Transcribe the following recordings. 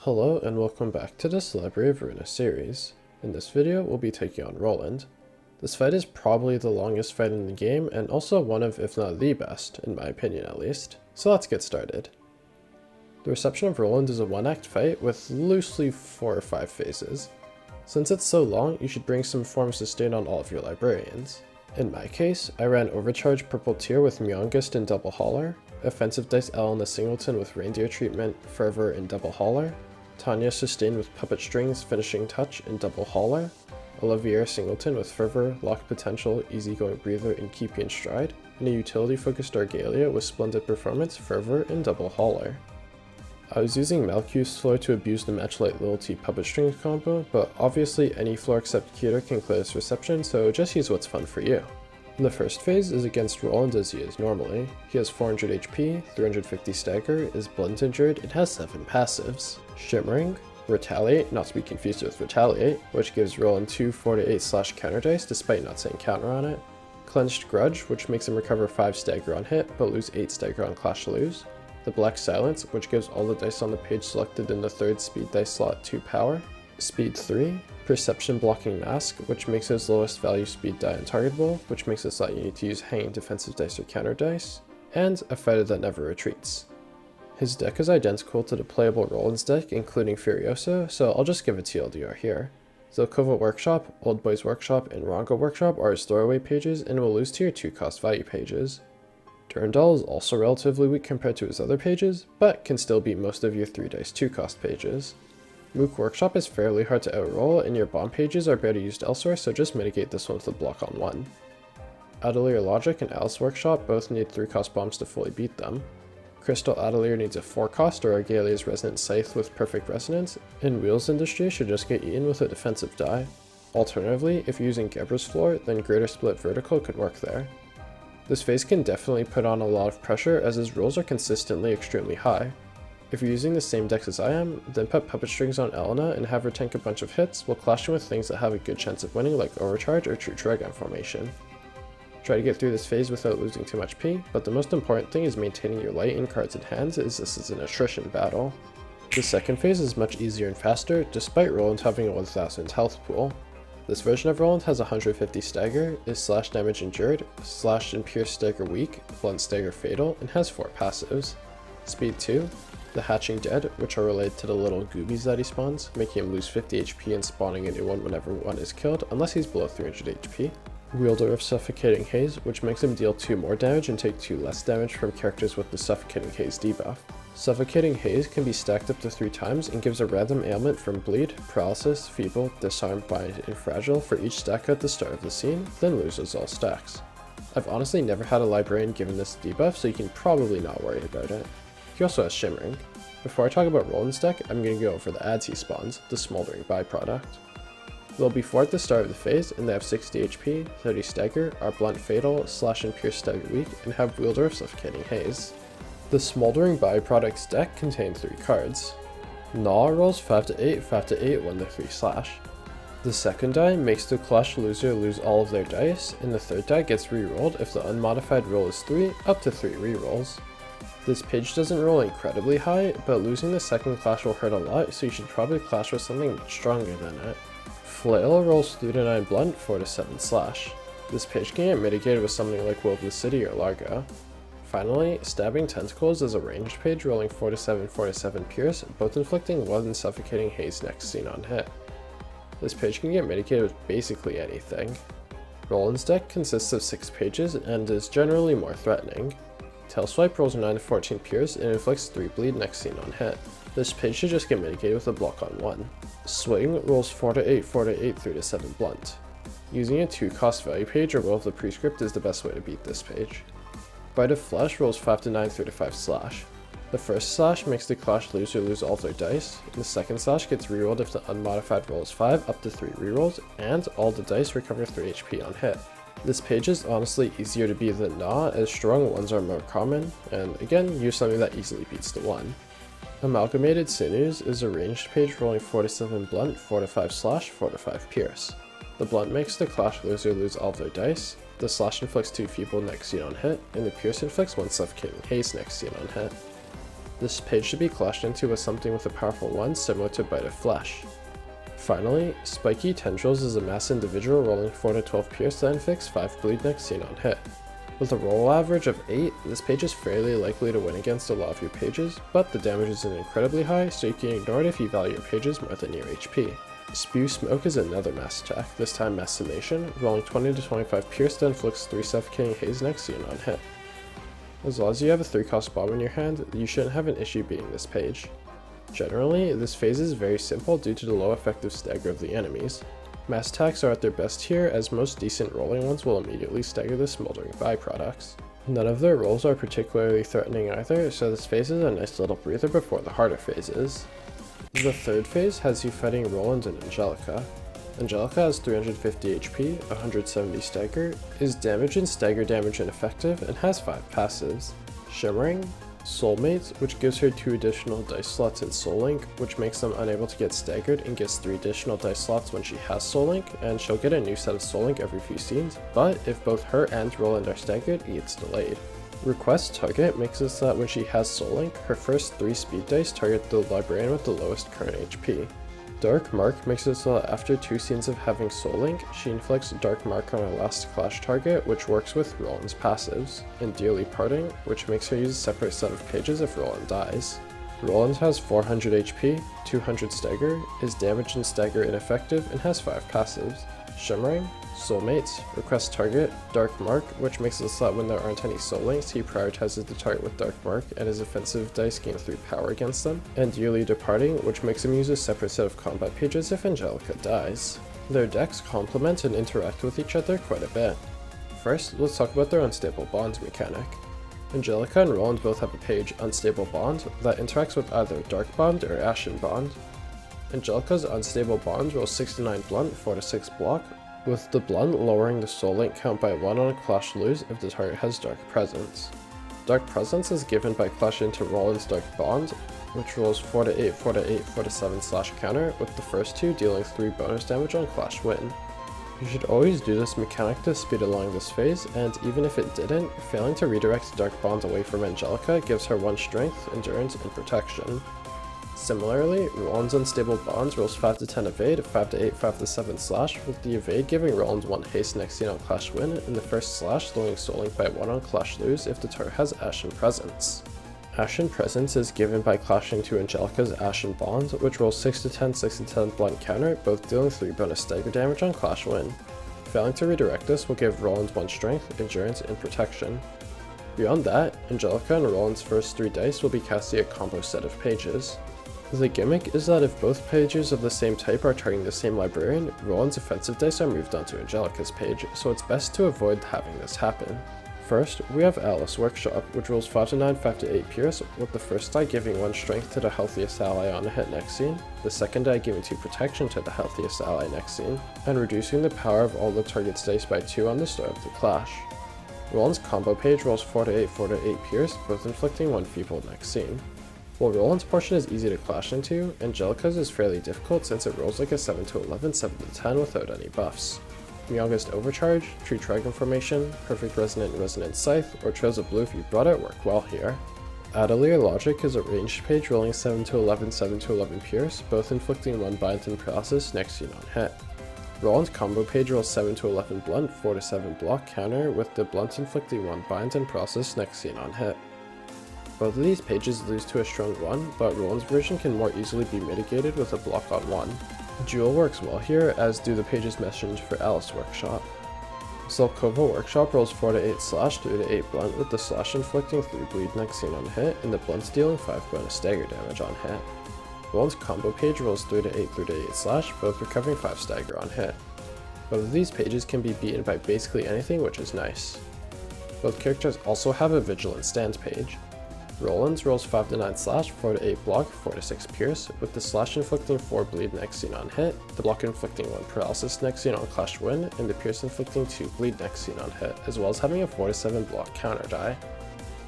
Hello and welcome back to this Library of Ruina series. In this video, we'll be taking on Roland. This fight is probably the longest fight in the game and also one of, if not the best, in my opinion at least. So let's get started. The reception of Roland is a one-act fight with loosely 4 or 5 phases. Since it's so long, you should bring some form sustain on all of your librarians. In my case, I ran Overcharge Purple Tier with Myongist and Double Hauler, Offensive Dice L in the Singleton with Reindeer Treatment, Fervor, and Double Hauler, Tanya sustained with Puppet Strings, Finishing Touch, and Double Hauler, Olivier Singleton with Fervor, Lock Potential, Easygoing Breather, and Keep You in Stride, and a utility-focused Argalia with Splendid Performance, Fervor, and Double Hauler. I was using Malcu's floor to abuse the Matchlight Loyalty Puppet Strings combo, but obviously any floor except Cuter can clear this reception, so just use what's fun for you. The first phase is against Roland as he is normally. He has 400 HP, 350 stagger, is blunt injured, and has 7 passives. Shimmering, Retaliate, not to be confused with Retaliate, which gives Roland 2 4-8 counter dice despite not saying counter on it. Clenched Grudge, which makes him recover 5 stagger on hit, but lose 8 stagger on Clash to Lose. The Black Silence, which gives all the dice on the page selected in the 3rd speed dice slot 2 power. Speed 3, Perception Blocking Mask, which makes his lowest value speed die untargetable, which makes it so that you need to use hanging defensive dice or counter dice, and a fighter that never retreats. His deck is identical to the playable Roland's deck, including Furioso, so I'll just give a TLDR here. Zelkova Workshop, Old Boys Workshop, and Rongo Workshop are his throwaway pages and will lose to your 2 cost value pages. Durandal is also relatively weak compared to his other pages, but can still beat most of your 3 dice 2 cost pages. Mook Workshop is fairly hard to outroll, and your bomb pages are better used elsewhere, so just mitigate this one with a block on 1. Atelier Logic and Alice Workshop both need 3 cost bombs to fully beat them. Crystal Atelier needs a 4 cost or Argalia's Resonant Scythe with Perfect Resonance, and Wheels Industry should just get eaten with a defensive die. Alternatively, if you're using Gebra's floor, then Greater Split Vertical could work there. This phase can definitely put on a lot of pressure as his rolls are consistently extremely high. If you're using the same decks as I am, then put Puppet Strings on Elena and have her tank a bunch of hits while clashing with things that have a good chance of winning like Overcharge or True Dragon Formation. Try to get through this phase without losing too much P, but the most important thing is maintaining your light in cards and hands as this is an attrition battle. The second phase is much easier and faster, despite Roland having a 1000 health pool. This version of Roland has 150 stagger, is slash damage endured, slash and pierce stagger weak, blunt stagger fatal, and has 4 passives. Speed 2, the Hatching Dead, which are related to the little goobies that he spawns, making him lose 50 HP and spawning a new one whenever one is killed, unless he's below 300 HP. Wielder of Suffocating Haze, which makes him deal 2 more damage and take 2 less damage from characters with the Suffocating Haze debuff. Suffocating Haze can be stacked up to 3 times and gives a random ailment from Bleed, Paralysis, Feeble, Disarm, Bind, and Fragile for each stack at the start of the scene, then loses all stacks. I've honestly never had a librarian given this debuff, so you can probably not worry about it. He also has Shimmering. Before I talk about Roland's deck, I'm going to go over the ads he spawns, the Smoldering Byproduct. They'll be 4 at the start of the phase, and they have 60 HP, 30 stagger, are blunt fatal, slash and pierce stagger weak, and have Wielder of Suffocating Haze. The Smoldering Byproduct's deck contains 3 cards. Gnaw rolls 5-8, 5-8, 1-3 slash. The second die makes the Clash loser lose all of their dice, and the third die gets re-rolled if the unmodified roll is 3, up to 3 re-rolls. This page doesn't roll incredibly high, but losing the second clash will hurt a lot, so you should probably clash with something much stronger than it. Flail rolls 3-9 blunt, 4-7 slash. This page can get mitigated with something like Will of the City or Largo. Finally, Stabbing Tentacles is a ranged page rolling 4-7, 4-7 pierce, both inflicting 1 Suffocating Haze next scene on hit. This page can get mitigated with basically anything. Roland's deck consists of 6 pages and is generally more threatening. Tailswipe rolls 9-14 pierce and inflicts 3 bleed next scene on hit. This page should just get mitigated with a block on 1. Swing rolls 4-8, 4-8, 3-7 blunt. Using a 2 cost value page or Will of the Prescript is the best way to beat this page. Bite of Flesh rolls 5-9, 3-5 slash. The first slash makes the Clash loser lose all their dice, the second slash gets rerolled if the unmodified roll is 5 up to 3 rerolls, and all the dice recover 3 HP on hit. This page is honestly easier to beat than Gnaw, as strong 1s are more common, and again, use something that easily beats the 1. Amalgamated Sinews is a ranged page rolling 4-7 blunt, 4-5 slash, 4-5 pierce. The blunt makes the Clash loser lose all of their dice, the slash inflicts 2 feeble next scene on hit, and the pierce inflicts 1 Suffocating Haze next scene on hit. This page should be clashed into with something with a powerful 1 similar to Bite of Flesh. Finally, Spiky Tendrils is a mass individual rolling 4 to 12 pierce that inflicts 5 bleed next scene on hit. With a roll average of 8, this page is fairly likely to win against a lot of your pages, but the damage isn't incredibly high, so you can ignore it if you value your pages more than your HP. Spew Smoke is another mass attack, this time mass summation, rolling 20 to 25 pierce that inflicts 3 suffocating haze next scene on hit. As long as you have a 3-cost bomb in your hand, you shouldn't have an issue beating this page. Generally, this phase is very simple due to the low effective stagger of the enemies. Mass attacks are at their best here, as most decent rolling ones will immediately stagger the Smoldering byproducts. None of their rolls are particularly threatening either, so this phase is a nice little breather before the harder phases. The third phase has you fighting Roland and Angelica. Angelica has 350 HP, 170 stagger, is damage and stagger damage ineffective, and has 5 passives. Shimmering, Soulmate, which gives her 2 additional dice slots in Soul Link, which makes them unable to get staggered and gets 3 additional dice slots when she has Soul Link, and she'll get a new set of Soul Link every few scenes, but if both her and Roland are staggered, it gets delayed. Request Target makes it so that when she has Soul Link, her first 3 speed dice target the librarian with the lowest current HP. Dark Mark makes it so that after 2 scenes of having Soul Link, she inflicts Dark Mark on her last clash target, which works with Roland's passives, and Dearly Parting, which makes her use a separate set of pages if Roland dies. Roland has 400 HP, 200 stagger, is damage and stagger ineffective, and has 5 passives. Shimmering, Soulmates, Request Target, Dark Mark, which makes it so that when there aren't any Soul Links, he prioritizes the target with Dark Mark and his offensive dice gain 3 power against them, and Yearly Departing, which makes him use a separate set of combat pages if Angelica dies. Their decks complement and interact with each other quite a bit. First, let's talk about their Unstable Bonds mechanic. Angelica and Roland both have a page, Unstable Bond, that interacts with either Dark Bond or Ashen Bond. Angelica's Unstable Bond rolls 6 to 9 blunt, 4 to 6 block, with the blunt lowering the Soul Link count by 1 on a clash lose if the target has Dark Presence. Dark Presence is given by clashing into Roland's Dark Bond, which rolls 4 to 8, 4 to 8, 4 to 7 slash counter, with the first 2 dealing 3 bonus damage on clash win. You should always do this mechanic to speed along this phase, and even if it didn't, failing to redirect Dark Bond away from Angelica gives her 1 strength, endurance, and protection. Similarly, Roland's Unstable Bonds rolls 5 to 10 evade, 5 to 8, 5 to 7 slash, with the evade giving Roland 1 haste next scene on clash win, and the first slash lowering Soul Link by 1 on clash lose if the target has Ashen Presence. Ashen Presence is given by clashing to Angelica's Ashen Bond, which rolls 6 to 10, 6 to 10 blunt counter, both dealing 3 bonus stagger damage on clash win. Failing to redirect this will give Roland 1 strength, endurance, and protection. Beyond that, Angelica and Roland's first 3 dice will be casting a combo set of pages. The gimmick is that if both pages of the same type are targeting the same librarian, Roland's offensive dice are moved onto Angelica's page, so it's best to avoid having this happen. First, we have Ailith's Workshop, which rolls 5 to 9, 5 to 8 pierce, with the first die giving 1 strength to the healthiest ally on a hit next scene, the second die giving 2 protection to the healthiest ally next scene, and reducing the power of all the target's dice by 2 on the start of the clash. Roland's combo page rolls 4 to 8, 4 to 8 pierce, both inflicting 1 feeble next scene. While Roland's portion is easy to clash into, Angelica's is fairly difficult since it rolls like a 7 to 11, 7 to 10 without any buffs. Youngest Overcharge, Tree Dragon Formation, Perfect Resonant Scythe, or Trails of Blue if you brought it work well here. Atelier Logic is a ranged page rolling 7 to 11, 7 to 11 pierce, both inflicting 1 bind and paralysis next scene on hit. Roland's combo page rolls 7 to 11 blunt, 4 to 7 block counter, with the blunt inflicting 1 bind and paralysis next scene on hit. Both of these pages lose to a strong 1, but Roland's version can more easily be mitigated with a block on 1. Jewel works well here, as do the pages mentioned for Ailith's Workshop. Zelkova Workshop rolls 4 to 8 slash, 3 to 8 blunt, with the slash inflicting 3 bleed next scene on hit, and the blunt dealing 5 bonus stagger damage on hit. Roland's combo page rolls 3 to 8, 3 to 8 slash, both recovering 5 stagger on hit. Both of these pages can be beaten by basically anything, which is nice. Both characters also have a Vigilant Stand page. Roland's rolls 5 to 9 slash, 4 to 8 block, 4 to 6 pierce, with the slash inflicting 4 bleed next scene on hit, the block inflicting 1 paralysis next scene on clash win, and the pierce inflicting 2 bleed next scene on hit, as well as having a 4 to 7 block counter die.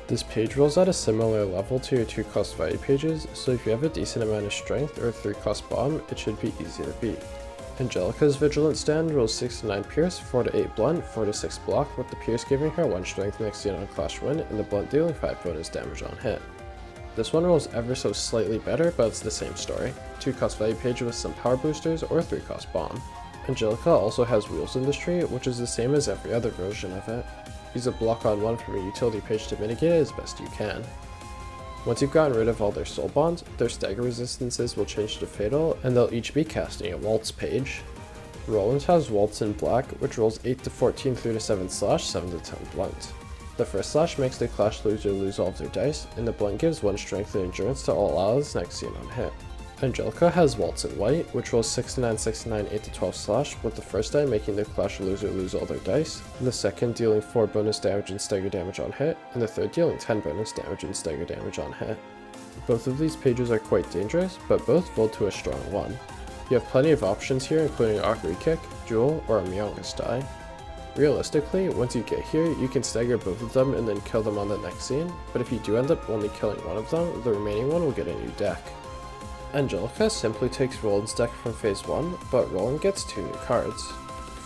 This page rolls at a similar level to your 2-cost fighting pages, so if you have a decent amount of strength or a 3-cost bomb, it should be easy to beat. Angelica's Vigilant Stand rolls 6 to 9 pierce, 4 to 8 blunt, 4 to 6 block, with the pierce giving her 1 strength next scene on clash win, and the blunt dealing 5 bonus damage on hit. This one rolls ever so slightly better, but it's the same story. 2 cost value page with some power boosters or 3 cost bomb. Angelica also has Wheels Industry, which is the same as every other version of it. Use a block on 1 from a utility page to mitigate it as best you can. Once you've gotten rid of all their soul bonds, their stagger resistances will change to fatal, and they'll each be casting a waltz page. Roland has waltz in black, which rolls 8 to 14, 3 to 7 slash, 7 to 10 blunt. The first slash makes the clash loser lose all of their dice, and the blunt gives 1 strength and endurance to all allies next scene on hit. Angelica has waltz in white, which rolls 6 to 9, 6 to 9, 8 to 12 slash, with the first die making the clash loser lose all their dice, the second dealing 4 bonus damage and stagger damage on hit, and the third dealing 10 bonus damage and stagger damage on hit. Both of these pages are quite dangerous, but both roll to a strong 1. You have plenty of options here, including Augury Kick, Jewel, or a Myonga's die. Realistically, once you get here, you can stagger both of them and then kill them on the next scene, but if you do end up only killing one of them, the remaining one will get a new deck. Angelica simply takes Roland's deck from phase 1, but Roland gets 2 new cards.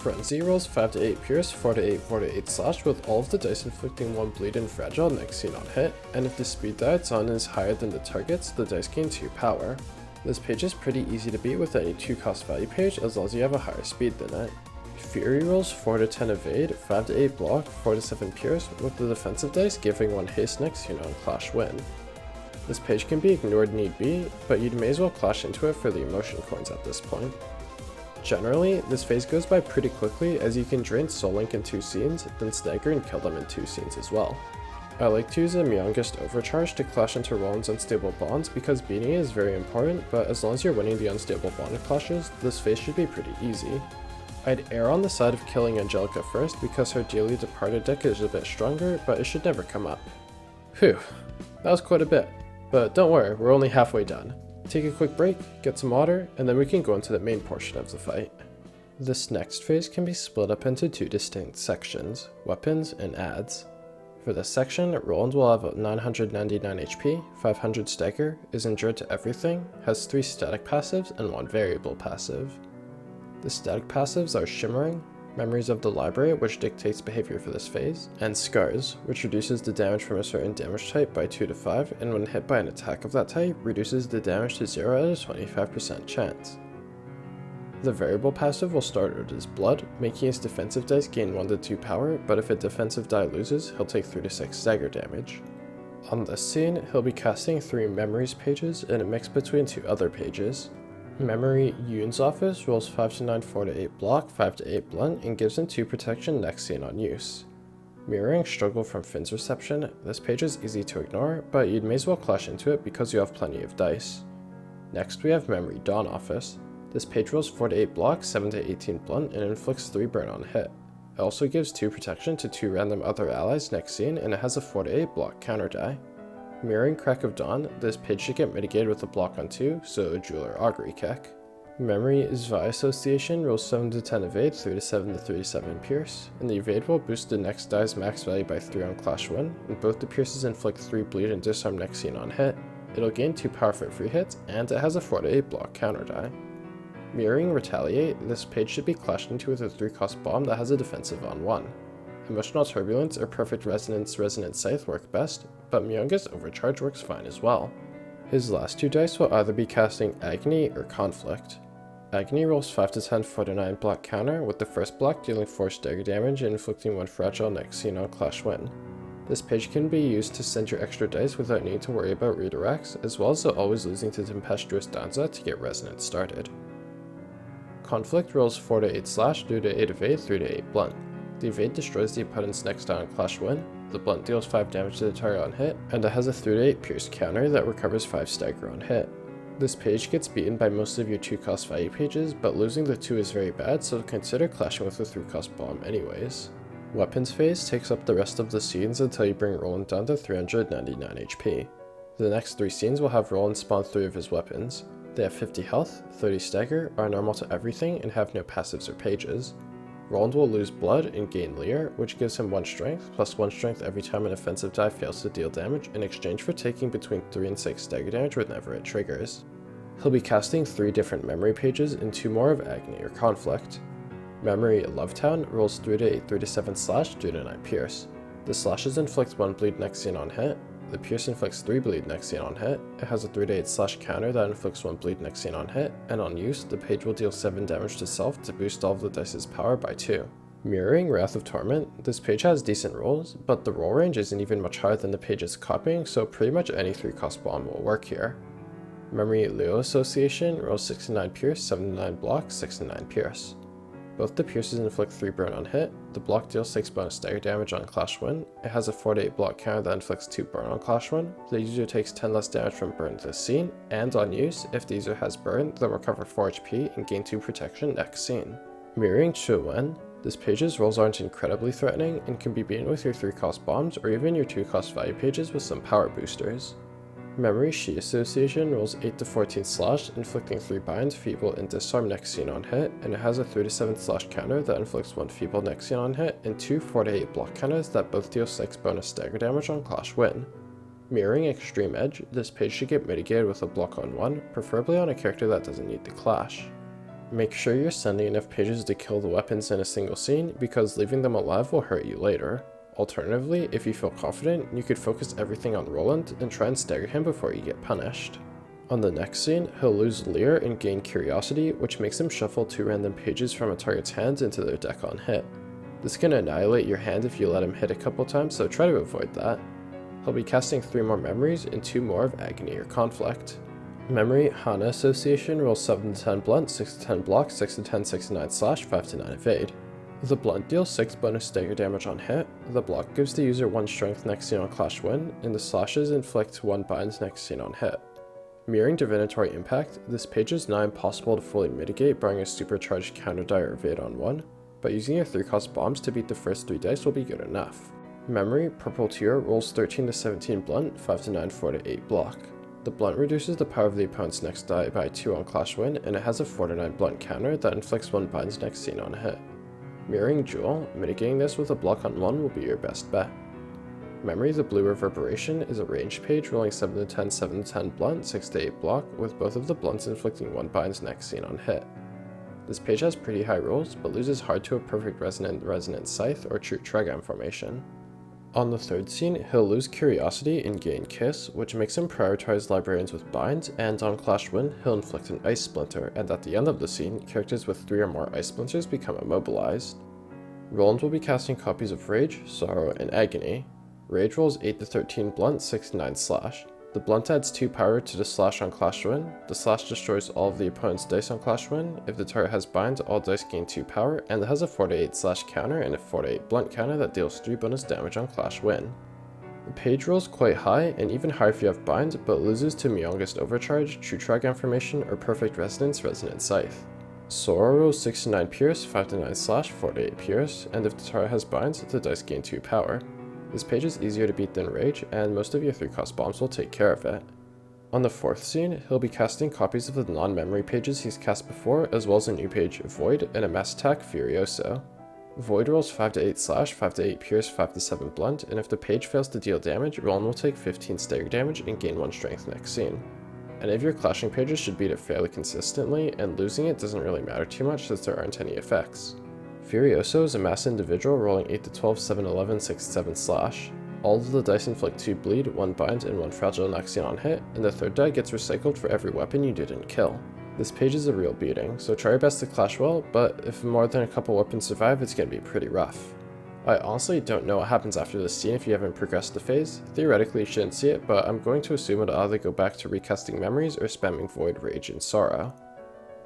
Frenzy rolls 5 to 8 Pierce, 4 to 8, 4 to 8 Slash with all of the dice inflicting 1 bleed and fragile next scene on hit, and if the speed die it's on is higher than the target's, the dice gain 2 power. This page is pretty easy to beat with any 2 cost value page as long as you have a higher speed than it. Fury rolls 4 to 10 Evade, 5 to 8 Block, 4 to 7 Pierce, with the defensive dice giving 1 haste next scene on Clash Win. This page can be ignored need be, but you may as well clash into it for the emotion coins at this point. Generally, this phase goes by pretty quickly as you can drain Soul Link in 2 scenes, then stagger and kill them in 2 scenes as well. I like to use a Myongist Overcharge to clash into Roland's unstable bonds because beating it is very important, but as long as you're winning the unstable bonded clashes, this phase should be pretty easy. I'd err on the side of killing Angelica first because her Dearly Departed deck is a bit stronger, but it should never come up. Phew, that was quite a bit. But don't worry, we're only halfway done. Take a quick break, get some water, and then we can go into the main portion of the fight. This next phase can be split up into 2 distinct sections, weapons and adds. For this section, Roland will have 999 HP, 500 stagger, is endured to everything, has 3 static passives and 1 variable passive. The static passives are Shimmering, Memories of the Library, which dictates behavior for this phase, and Scars, which reduces the damage from a certain damage type by 2 to 5, and when hit by an attack of that type, reduces the damage to 0 at a 25% chance. The variable passive will start out as Blood, making his defensive dice gain 1 to 2 power, but if a defensive die loses, he'll take 3 to 6 stagger damage. On this scene, he'll be casting 3 Memories pages and a mix between 2 other pages. Memory Yoon's Office rolls 5 to 9, 4 to 8 block, 5 to 8 blunt, and gives him 2 protection next scene on use. Mirroring Struggle from Finn's Reception, this page is easy to ignore, but you'd may as well clash into it because you have plenty of dice. Next we have Memory Dawn Office. This page rolls 4 to 8 block, 7 to 18 blunt, and inflicts 3 burn on hit. It also gives 2 protection to 2 random other allies next scene, and it has a 4 to 8 block counter die. Mirroring Crack of Dawn, this page should get mitigated with a block on 2, so a Jewel or Augury Kick. Memory Zwei Association rolls 7 to 10 Evade, 3 to 7 to 3 to 7 Pierce, and the Evade will boost the next die's max value by 3 on Clash Win, and both the Pierces inflict 3 bleed and disarm next scene on hit. It'll gain 2 power for free hits, and it has a 4 to 8 block counter die. Mirroring Retaliate, this page should be clashed into with a 3 cost bomb that has a defensive on 1. Emotional Turbulence or Perfect Resonance Resonant Scythe work best, but Myonga's Overcharge works fine as well. His last 2 dice will either be casting Agony or Conflict. Agony rolls 5 to 10, 4 to 9 block counter, with the first block dealing 4 stagger damage and inflicting 1 fragile next scene on Clash Win. This page can be used to send your extra dice without needing to worry about redirects, as well as always losing to Tempestuous Danza to get Resonance started. Conflict rolls 4 to 8 slash due to 8 evade, 3 to 8 blunt. The evade destroys the opponent's next die on Clash Win, the blunt deals 5 damage to the target on hit, and it has a 3 to 8 pierce counter that recovers 5 stagger on hit. This page gets beaten by most of your 2 cost value pages, but losing the 2 is very bad, so consider clashing with the 3 cost bomb anyways. Weapons phase takes up the rest of the scenes until you bring Roland down to 399 HP. The next 3 scenes will have Roland spawn 3 of his weapons. They have 50 health, 30 stagger, are normal to everything, and have no passives or pages. Roland will lose blood and gain Leer, which gives him 1 strength, plus 1 strength every time an offensive die fails to deal damage, in exchange for taking between 3 and 6 stagger damage whenever it triggers. He'll be casting 3 different memory pages and 2 more of Agony or Conflict. Memory Lovetown rolls 3 to 8, 3 to 7 slash, 3 to 9 pierce. The slashes inflict 1 bleed next scene on hit. The Pierce inflicts 3 bleed next scene on hit, it has a 3-8 slash counter that inflicts 1 bleed next scene on hit, and on use, the page will deal 7 damage to self to boost all of the dice's power by 2. Mirroring Wrath of Torment, this page has decent rolls, but the roll range isn't even much higher than the page's copying, so pretty much any 3-cost bomb will work here. Memory Leo Association rolls 69 Pierce, 79 block, 69 Pierce. Both the Pierces inflict 3 burn on hit, the block deals 6 bonus stagger damage on Clash Win, it has a 4-8 block counter that inflicts 2 burn on Clash Win, the user takes 10 less damage from burn this scene, and on use, if the user has burn, they'll recover 4 HP and gain 2 protection next scene. Mirroring Chu Wen, this page's rolls aren't incredibly threatening and can be beaten with your 3-cost bombs or even your 2-cost value pages with some power boosters. Memory Shi Association rolls 8 to 14 slash, inflicting 3 binds, feeble, and disarm next scene on hit, and it has a 3 to 7 slash counter that inflicts 1 feeble next scene on hit, and 2 4 to 8 block counters that both deal 6 bonus stagger damage on Clash Win. Mirroring Extreme Edge, this page should get mitigated with a block on 1, preferably on a character that doesn't need the clash. Make sure you're sending enough pages to kill the weapons in a single scene, because leaving them alive will hurt you later. Alternatively, if you feel confident, you could focus everything on Roland and try and stagger him before you get punished. On the next scene, he'll lose Leer and gain Curiosity, which makes him shuffle 2 random pages from a target's hand into their deck on hit. This can annihilate your hand if you let him hit a couple times, so try to avoid that. He'll be casting 3 more memories and 2 more of Agony or Conflict. Memory Hana Association rolls 7 to 10 blunt, 6 to 10 block, 6 to 10 6 to 9 slash, 5 to 9 evade. The blunt deals 6 bonus stagger damage on hit, the block gives the user 1 strength next scene on Clash Win, and the slashes inflict 1 binds next scene on hit. Mirroring Divinatory Impact, this page is not impossible to fully mitigate barring a supercharged counter die or evade on 1, but using your 3-cost bombs to beat the first 3 dice will be good enough. Memory Purple Tier rolls 13 to 17 blunt, 5 to 9 4 to 8 block. The blunt reduces the power of the opponent's next die by 2 on Clash Win, and it has a 4 to 9 blunt counter that inflicts 1 binds next scene on hit. Mirroring Jewel, mitigating this with a block on 1 will be your best bet. Memory the Blue Reverberation is a ranged page rolling 7 to 10, 7 to 10 blunt, 6 to 8 block, with both of the blunts inflicting 1 binds next scene on hit. This page has pretty high rolls, but loses hard to a perfect Resonant Scythe or true Tregam formation. On the third scene, he'll lose Curiosity and gain Kiss, which makes him prioritize librarians with binds, and on Clash Win, he'll inflict an Ice Splinter, and at the end of the scene, characters with 3 or more Ice Splinters become immobilized. Roland will be casting copies of Rage, Sorrow, and Agony. Rage rolls 8 to 13 blunt, 6 to 9 slash. The blunt adds 2 power to the slash on Clash Win. The slash destroys all of the opponent's dice on Clash Win. If the target has binds, all dice gain 2 power, and it has a 4 to 8 slash counter and a 4 to 8 blunt counter that deals 3 bonus damage on Clash Win. The page rolls quite high, and even higher if you have bind, but loses to Myongest Overcharge, True Tregam formation, or Perfect Resonant Scythe. Sora rolls 6 to 9 pierce, 5 to 9 slash, 4 to 8 pierce, and if the target has binds, the dice gain 2 power. This page is easier to beat than Rage, and most of your 3-cost bombs will take care of it. On the fourth scene, he'll be casting copies of the non-memory pages he's cast before, as well as a new page, Void, and a mass attack, Furioso. Void rolls 5 to 8 slash, 5 to 8 pierce, 5 to 7 blunt, and if the page fails to deal damage, Roland will take 15 stagger damage and gain 1 strength next scene. Any of your clashing pages should beat it fairly consistently, and losing it doesn't really matter too much since there aren't any effects. Furioso is a mass individual rolling 8 to 12, 7 to 11, 6 to 7 slash. All of the dice inflict 2 bleed, 1 bind, and 1 fragile next scene on hit, and the third die gets recycled for every weapon you didn't kill. This page is a real beating, so try your best to clash well, but if more than a couple weapons survive, it's gonna be pretty rough. I honestly don't know what happens after this scene if you haven't progressed the phase. Theoretically you shouldn't see it, but I'm going to assume it'll either go back to recasting memories or spamming Void, Rage, and Sorrow.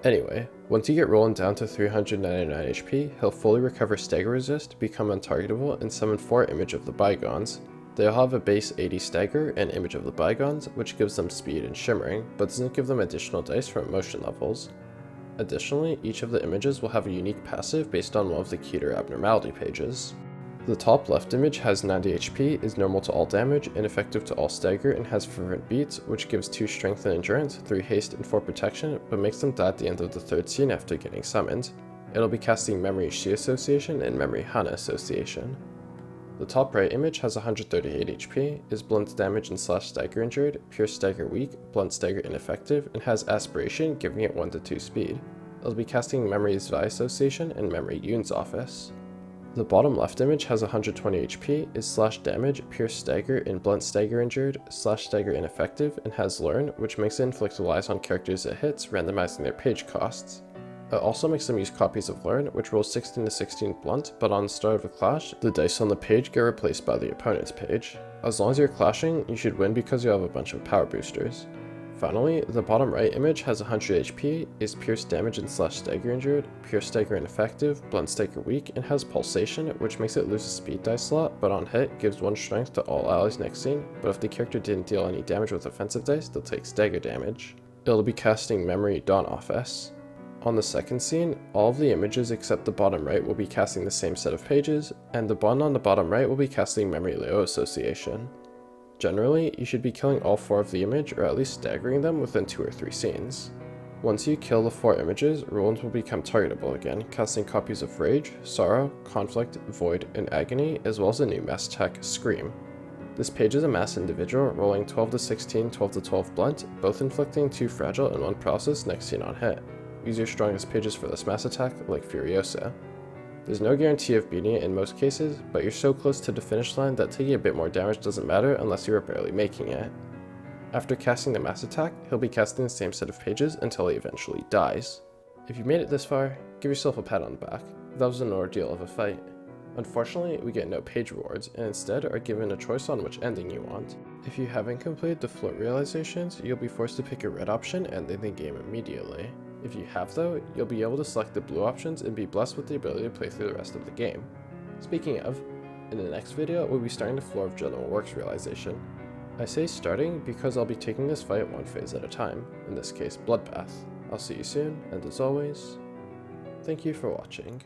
Anyway, once you get Roland down to 399 HP, he'll fully recover Stagger Resist, become untargetable, and summon 4 Image of the Bygones. They'll have a base 80 Stagger and Image of the Bygones, which gives them speed and shimmering, but doesn't give them additional dice from emotion levels. Additionally, each of the images will have a unique passive based on one of the Keter Abnormality pages. The top left image has 90 HP, is normal to all damage, ineffective to all stagger, and has fervent beats, which gives 2 strength and endurance, 3 haste, and 4 protection, but makes them die at the end of the third scene after getting summoned. It'll be casting Memory Shi Association and Memory Hana Association. The top right image has 138 HP, is blunt damage and slash stagger injured, pure stagger weak, blunt stagger ineffective, and has aspiration, giving it 1 to 2 speed. It'll be casting Memory Zvi Association and Memory Yoon's Office. The bottom left image has 120 HP, is slash damage, pierce stagger, and blunt stagger injured, slash stagger ineffective, and has learn, which makes it inflict lies on characters it hits, randomizing their page costs. It also makes them use copies of learn, which rolls 16 to 16 blunt, but on the start of a clash, the dice on the page get replaced by the opponent's page. As long as you're clashing, you should win because you have a bunch of power boosters. Finally, the bottom right image has 100 HP, is pierce damage and slash stagger injured, pierce stagger ineffective, blunt stagger weak, and has pulsation, which makes it lose a speed dice slot, but on hit gives 1 strength to all allies next scene, but if the character didn't deal any damage with offensive dice, they'll take stagger damage. It'll be casting Memory Dawn off S. On the second scene, all of the images except the bottom right will be casting the same set of pages, and the button on the bottom right will be casting Memory Leo Association. Generally, you should be killing all 4 of the image or at least staggering them within 2 or 3 scenes. Once you kill the 4 images, Roland will become targetable again, casting copies of Rage, Sorrow, Conflict, Void, and Agony, as well as a new mass attack, Scream. This page is a mass individual, rolling 12 to 16, 12 to 12 blunt, both inflicting 2 fragile and 1 paralysis next scene on hit. Use your strongest pages for this mass attack, like Furiosa. There's no guarantee of beating it in most cases, but you're so close to the finish line that taking a bit more damage doesn't matter unless you are barely making it. After casting the mass attack, he'll be casting the same set of pages until he eventually dies. If you made it this far, give yourself a pat on the back. That was an ordeal of a fight. Unfortunately, we get no page rewards, and instead are given a choice on which ending you want. If you haven't completed the float realizations, you'll be forced to pick a red option and end the game immediately. If you have though, you'll be able to select the blue options and be blessed with the ability to play through the rest of the game. Speaking of, in the next video we'll be starting the floor of General Works realization. I say starting because I'll be taking this fight 1 phase at a time, in this case Bloodbath. I'll see you soon, and as always, thank you for watching.